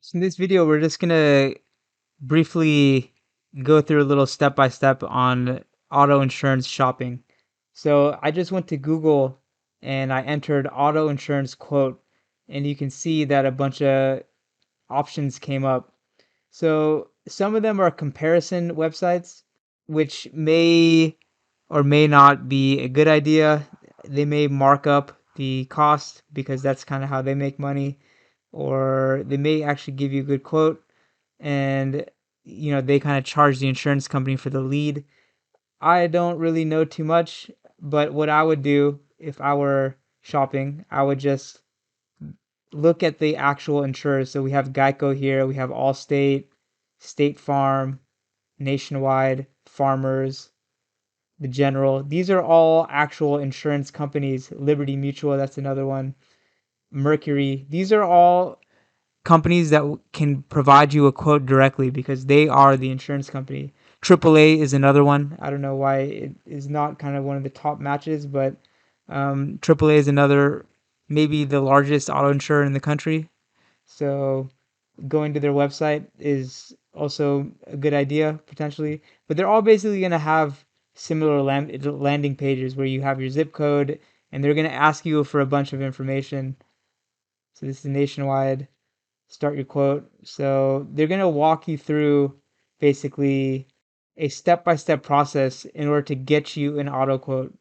So in this video, we're just gonna briefly go through a little step by step on auto insurance shopping. So I just went to Google and I entered auto insurance quote, and you can see that a bunch of options came up. So some of them are comparison websites, which may or may not be a good idea. They may mark up the cost because that's kind of how they make money, or they may actually give you a good quote and they kind of charge the insurance company for the lead. I don't really know too much, but what I would do if I were shopping, I would just look at the actual insurers. So we have Geico here, we have Allstate, State Farm, Nationwide, Farmers, the General. These are all actual insurance companies. Liberty Mutual, that's another one. Mercury. These are all companies that can provide you a quote directly because they are the insurance company. AAA is another one. I don't know why it is not kind of one of the top matches, but AAA is another, maybe the largest auto insurer in the country. So going to their website is also a good idea potentially. But they're all basically going to have similar landing pages where you have your zip code and they're going to ask you for a bunch of information. So this is Nationwide. Start your quote. So they're going to walk you through basically a step-by-step process in order to get you an auto quote.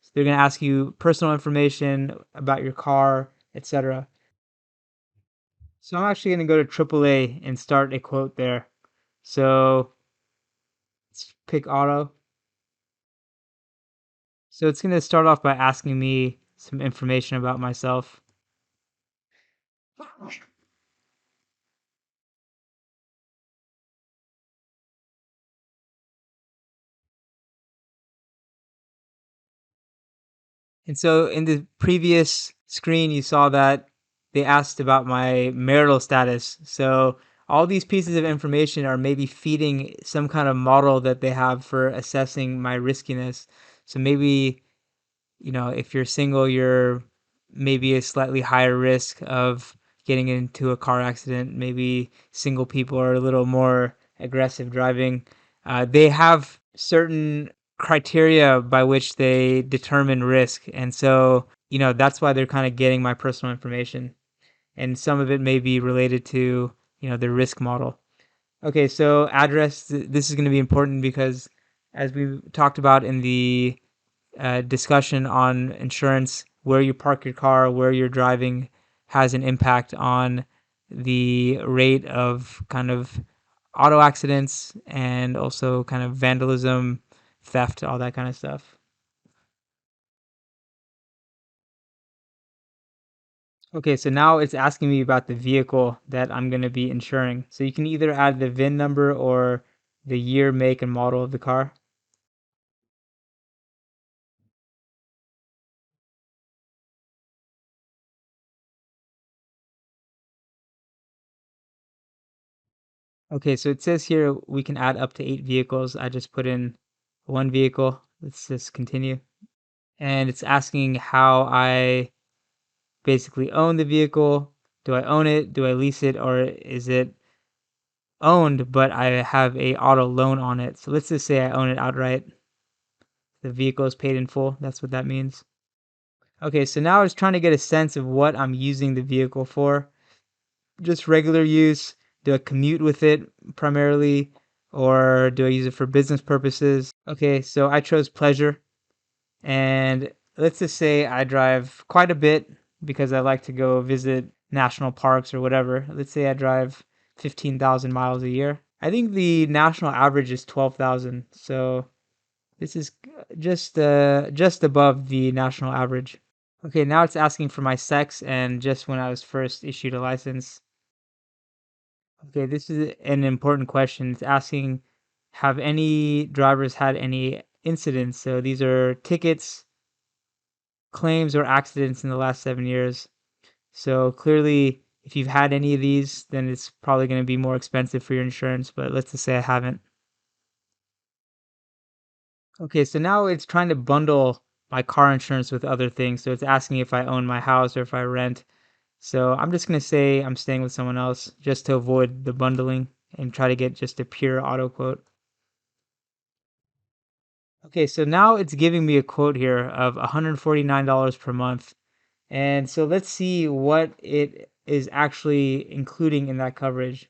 So they're going to ask you personal information about your car, etc. So I'm actually going to go to AAA and start a quote there. So let's pick auto. So it's going to start off by asking me some information about myself. And so in the previous screen, you saw that they asked about my marital status. So all these pieces of information are maybe feeding some kind of model that they have for assessing my riskiness. So maybe, if you're single, you're maybe a slightly higher risk of getting into a car accident. Maybe single people are a little more aggressive driving. They have certain criteria by which they determine risk. And so, that's why they're kind of getting my personal information. And some of it may be related to, the risk model. Okay, so address, this is going to be important because as we talked about in the discussion on insurance, where you park your car, where you're driving has an impact on the rate of kind of auto accidents and also kind of vandalism, theft, all that kind of stuff. Okay, so now it's asking me about the vehicle that I'm going to be insuring. So you can either add the VIN number or the year, make, and model of the car. Okay, so it says here we can add up to 8 vehicles. I just put in one vehicle. Let's just continue. And it's asking how I basically own the vehicle. Do I own it? Do I lease it? Or is it owned, but I have a auto loan on it? So let's just say I own it outright. The vehicle is paid in full. That's what that means. Okay, so now I was trying to get a sense of what I'm using the vehicle for. Just regular use? Do I commute with it primarily? Or do I use it for business purposes? Okay, so I chose pleasure. And let's just say I drive quite a bit because I like to go visit national parks or whatever. Let's say I drive 15,000 miles a year. I think the national average is 12,000. So this is just above the national average. Okay, now it's asking for my sex and just when I was first issued a license. Okay, this is an important question. It's asking, have any drivers had any incidents? So these are tickets, claims, or accidents in the last 7 years. So clearly, if you've had any of these, then it's probably going to be more expensive for your insurance, but let's just say I haven't. Okay, so now it's trying to bundle my car insurance with other things. So it's asking if I own my house or if I rent. So I'm just going to say I'm staying with someone else just to avoid the bundling and try to get just a pure auto quote. Okay, so now it's giving me a quote here of $149 per month. And so let's see what it is actually including in that coverage.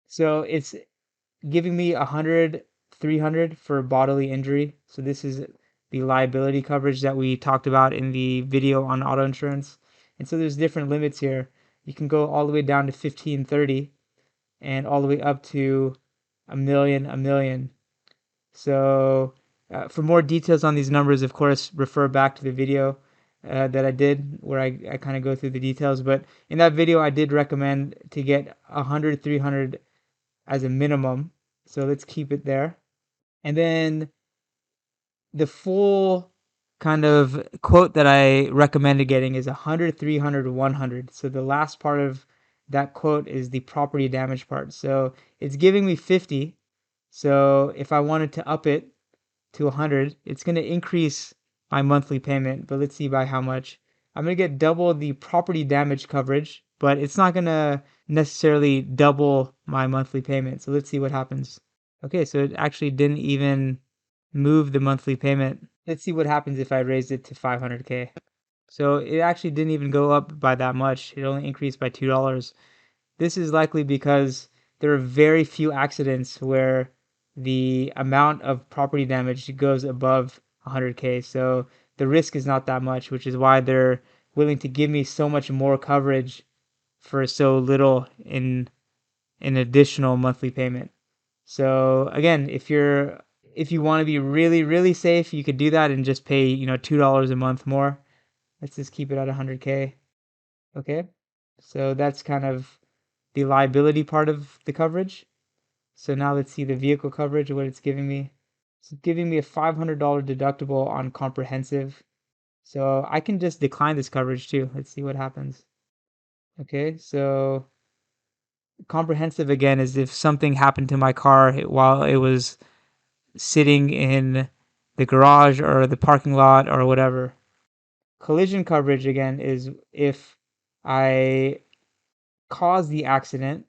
So it's giving me 100, 300 for bodily injury. So this is the liability coverage that we talked about in the video on auto insurance. And so there's different limits here. You can go all the way down to 1530 and all the way up to a million. So for more details on these numbers, of course, refer back to the video that I did where I kind of go through the details. But in that video, I did recommend to get 100, 300 as a minimum. So let's keep it there. And then the full kind of quote that I recommended getting is 100, 300, 100. So the last part of that quote is the property damage part. So it's giving me 50. So if I wanted to up it to 100, it's going to increase my monthly payment, but let's see by how much. I'm going to get double the property damage coverage, but it's not going to necessarily double my monthly payment. So let's see what happens. Okay, so it actually didn't even move the monthly payment. Let's see what happens if I raised it to 500K. So it actually didn't even go up by that much. It only increased by $2. This is likely because there are very few accidents where the amount of property damage goes above 100K. So the risk is not that much, which is why they're willing to give me so much more coverage for so little in an additional monthly payment. So again, if you want to be really really safe, you could do that and just pay, $2 a month more. Let's just keep it at 100K. Okay. So that's kind of the liability part of the coverage. So now let's see the vehicle coverage, what it's giving me. It's giving me a $500 deductible on comprehensive. So I can just decline this coverage too. Let's see what happens. Okay, so comprehensive again is if something happened to my car while it was sitting in the garage or the parking lot or whatever. Collision coverage again is if I cause the accident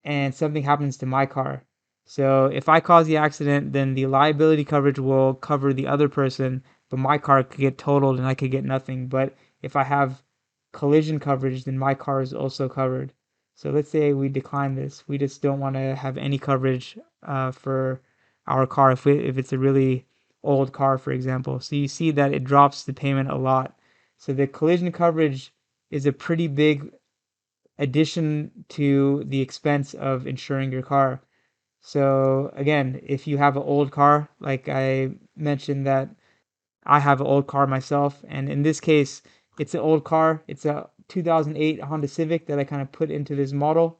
and something happens to my car. So if I cause the accident, then the liability coverage will cover the other person, but my car could get totaled and I could get nothing. But if I have collision coverage, then my car is also covered. So let's say we decline this. We just don't want to have any coverage for our car if it's a really old car, for example. So you see that it drops the payment a lot. So the collision coverage is a pretty big addition to the expense of insuring your car. So again, if you have an old car, like I mentioned that I have an old car myself, and in this case, it's an old car. It's a 2008 Honda Civic that I kind of put into this model.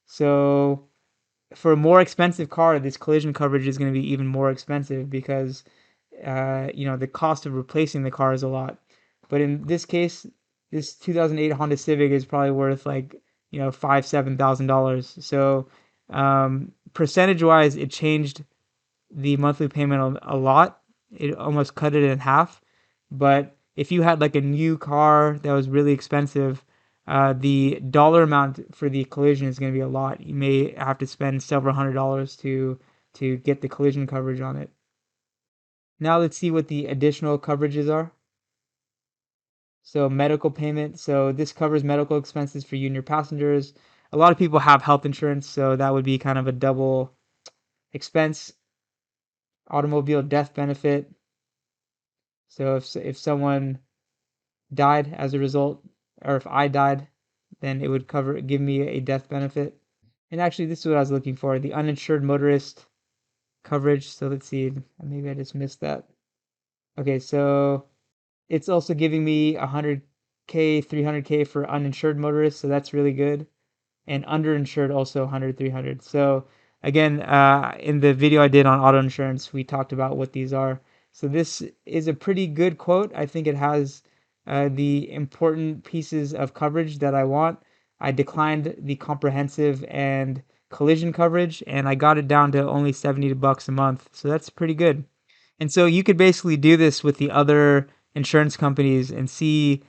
So for a more expensive car, this collision coverage is going to be even more expensive because the cost of replacing the car is a lot. But in this case, this 2008 Honda Civic is probably worth like $5,000-7,000. So percentage wise, it changed the monthly payment a lot. It almost cut it in half. But if you had like a new car that was really expensive, the dollar amount for the collision is going to be a lot. You may have to spend several $100s to get the collision coverage on it. Now let's see what the additional coverages are. So medical payment. So this covers medical expenses for you and your passengers. A lot of people have health insurance, so that would be kind of a double expense. Automobile death benefit. So if someone died as a result, or if I died, then it would give me a death benefit. And actually, this is what I was looking for, the uninsured motorist coverage. So let's see, maybe I just missed that. Okay, so it's also giving me 100K, 300K for uninsured motorists, so that's really good. And underinsured also 100, 300. So again, in the video I did on auto insurance, we talked about what these are. So this is a pretty good quote. I think it has the important pieces of coverage that I want. I declined the comprehensive and collision coverage, and I got it down to only $70 a month. So that's pretty good. And so you could basically do this with the other insurance companies and see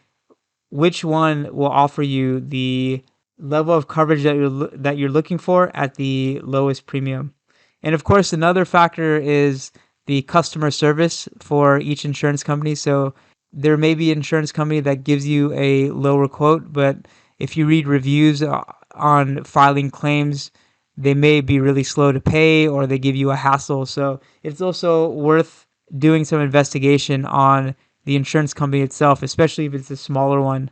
which one will offer you the level of coverage that you're looking for at the lowest premium. And of course, another factor is the customer service for each insurance company. So there may be an insurance company that gives you a lower quote, but if you read reviews on filing claims, they may be really slow to pay or they give you a hassle. So it's also worth doing some investigation on the insurance company itself, especially if it's a smaller one.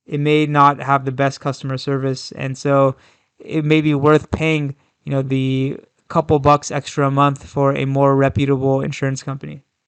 It may not have the best customer service, and so it may be worth paying, the couple bucks extra a month for a more reputable insurance company.